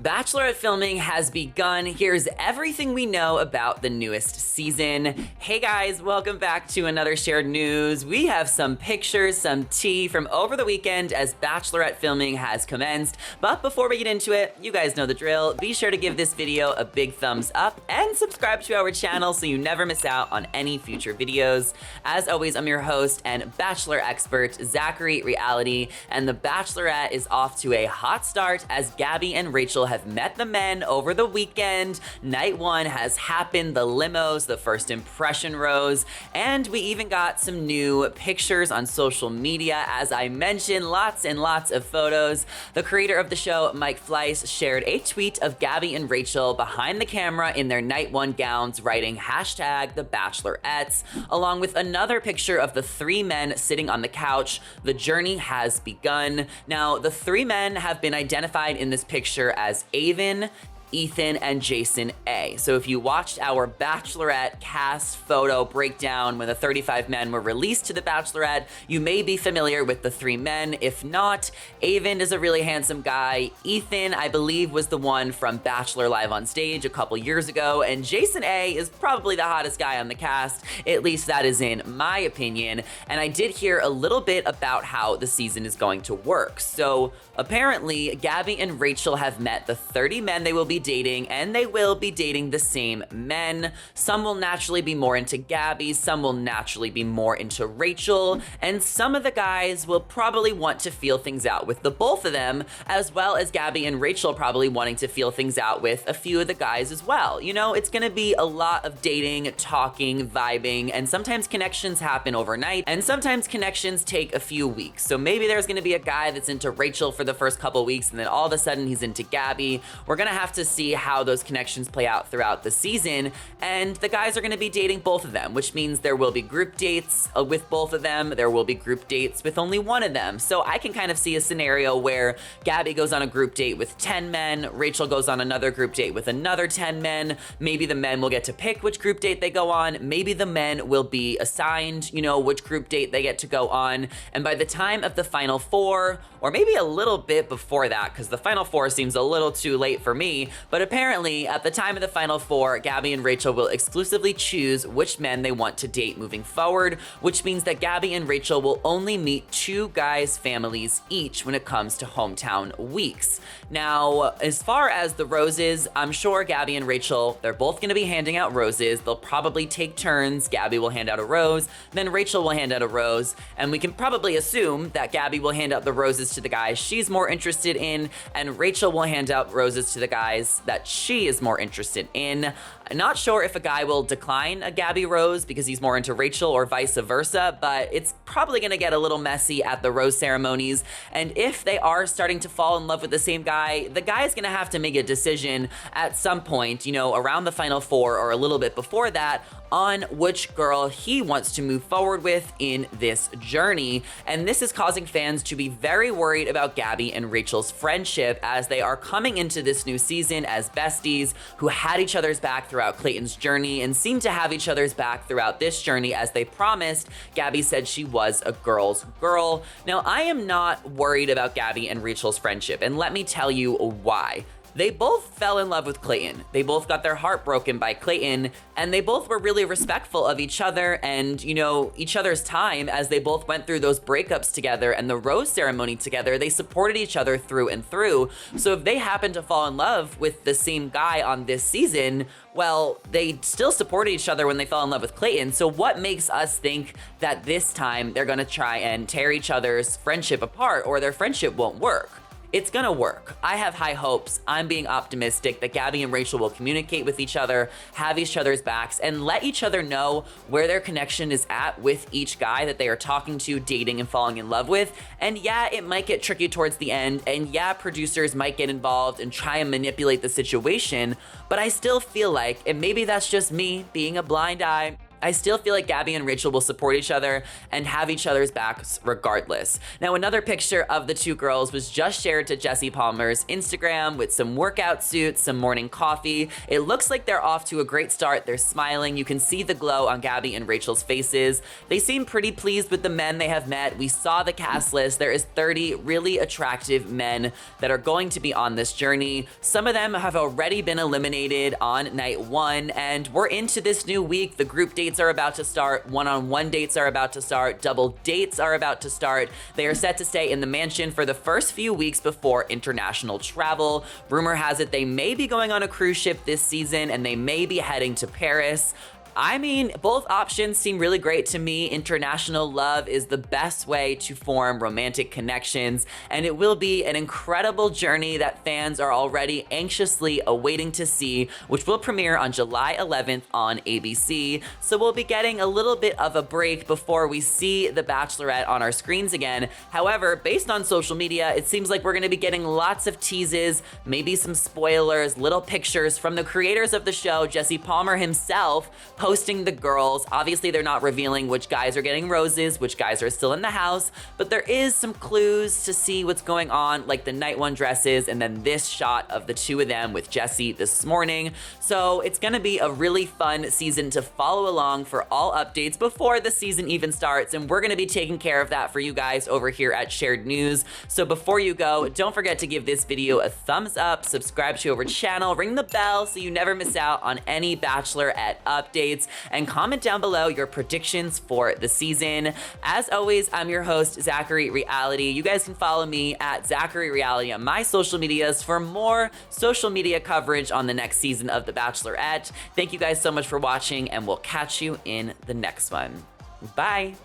Bachelorette filming has begun. Here's everything we know about the newest season. Hey guys, welcome back to another shared news. We have some pictures, some tea from over the weekend as Bachelorette filming has commenced. But before we get into it, you guys know the drill. Be sure to give this video a big thumbs up and subscribe to our channel so you never miss out on any future videos. As always, I'm your host and Bachelor expert, Zachary Reality, and the Bachelorette is off to a hot start as Gabby and Rachel have met the men over the weekend. Night one has happened, the limos, the first impression rose, and we even got some new pictures on social media. As I mentioned, lots and lots of photos. The creator of the show, Mike Fleiss, shared a tweet of Gabby and Rachel behind the camera in their night one gowns, writing hashtag the Bachelorettes, along with another picture of the three men sitting on the couch. The journey has begun. Now, the three men have been identified in this picture as Aven, Ethan, and Jason A. So if you watched our Bachelorette cast photo breakdown when the 35 men were released to the Bachelorette, you may be familiar with the three men. If not, Aven is a really handsome guy. Ethan, I believe, was the one from Bachelor Live on Stage a couple years ago, and Jason A is probably the hottest guy on the cast. At least that is in my opinion. And I did hear a little bit about how the season is going to work. So apparently, Gabby and Rachel have met the 30 men they will be dating, and they will be dating the same men. Some will naturally be more into Gabby, some will naturally be more into Rachel, and some of the guys will probably want to feel things out with the both of them, as well as Gabby and Rachel probably wanting to feel things out with a few of the guys as well. You know, it's gonna be a lot of dating, talking, vibing, and sometimes connections happen overnight, and sometimes connections take a few weeks. So maybe there's gonna be a guy that's into Rachel for the first couple weeks, and then all of a sudden he's into Gabby. We're gonna have to see how those connections play out throughout the season, and the guys are going to be dating both of them, which means there will be group dates with both of them, there will be group dates with only one of them. So I can kind of see a scenario where Gabby goes on a group date with 10 men, Rachel goes on another group date with another 10 men, maybe the men will get to pick which group date they go on, maybe the men will be assigned, you know, which group date they get to go on, and by the time of the final four, or maybe a little bit before that, because the final four seems a little too late for me, but apparently, at the time of the final four, Gabby and Rachel will exclusively choose which men they want to date moving forward, which means that Gabby and Rachel will only meet two guys' families each when it comes to hometown weeks. Now, as far as the roses, I'm sure Gabby and Rachel, they're both gonna be handing out roses. They'll probably take turns. Gabby will hand out a rose, then Rachel will hand out a rose, and we can probably assume that Gabby will hand out the roses to the guys she's more interested in, and Rachel will hand out roses to the guys that she is more interested in. I'm not sure if a guy will decline a Gabby rose because he's more into Rachel or vice versa, but it's probably gonna get a little messy at the rose ceremonies. And if they are starting to fall in love with the same guy, the guy's gonna have to make a decision at some point, you know, around the final four or a little bit before that, on which girl he wants to move forward with in this journey. And this is causing fans to be very worried about Gabby and Rachel's friendship as they are coming into this new season as besties who had each other's back throughout Clayton's journey and seem to have each other's back throughout this journey as they promised. Gabby said she was a girl's girl. Now, I am not worried about Gabby and Rachel's friendship, and let me tell you why. They both fell in love with Clayton. They both got their heart broken by Clayton, and they both were really respectful of each other and, you know, each other's time as they both went through those breakups together and the rose ceremony together. They supported each other through and through. So if they happen to fall in love with the same guy on this season, well, they still supported each other when they fell in love with Clayton. So what makes us think that this time they're gonna try and tear each other's friendship apart or their friendship won't work? It's gonna work. I have high hopes. I'm being optimistic that Gabby and Rachel will communicate with each other, have each other's backs, and let each other know where their connection is at with each guy that they are talking to, dating, and falling in love with. And yeah, it might get tricky towards the end, and yeah, producers might get involved and try and manipulate the situation, but I still feel like, and maybe that's just me being a blind eye, I still feel like Gabby and Rachel will support each other and have each other's backs regardless. Now, another picture of the two girls was just shared to Jesse Palmer's Instagram with some workout suits, some morning coffee. It looks like they're off to a great start. They're smiling. You can see the glow on Gabby and Rachel's faces. They seem pretty pleased with the men they have met. We saw the cast list. There is 30 really attractive men that are going to be on this journey. Some of them have already been eliminated on night 1, and we're into this new week. The group dates are about to start. One-on-one dates are about to start. Double dates are about to start. They are set to stay in the mansion for the first few weeks before international travel. Rumor has it they may be going on a cruise ship this season, and they may be heading to Paris. I mean, both options seem really great to me. International love is the best way to form romantic connections, and it will be an incredible journey that fans are already anxiously awaiting to see, which will premiere on July 11th on ABC. So we'll be getting a little bit of a break before we see The Bachelorette on our screens again. However, based on social media, it seems like we're gonna be getting lots of teases, maybe some spoilers, little pictures from the creators of the show, Jesse Palmer himself, posting the girls. Obviously, they're not revealing which guys are getting roses, which guys are still in the house, but there is some clues to see what's going on, like the night 1 dresses, and then this shot of the two of them with Jesse this morning. So it's gonna be a really fun season to follow along for all updates before the season even starts, and we're gonna be taking care of that for you guys over here at Shared News. So before you go, don't forget to give this video a thumbs up, subscribe to our channel, ring the bell so you never miss out on any Bachelorette updates, and comment down below your predictions for the season. As always, I'm your host, Zachary Reality. You guys can follow me at Zachary Reality on my social medias for more social media coverage on the next season of The Bachelorette. Thank you guys so much for watching, and we'll catch you in the next one. Bye.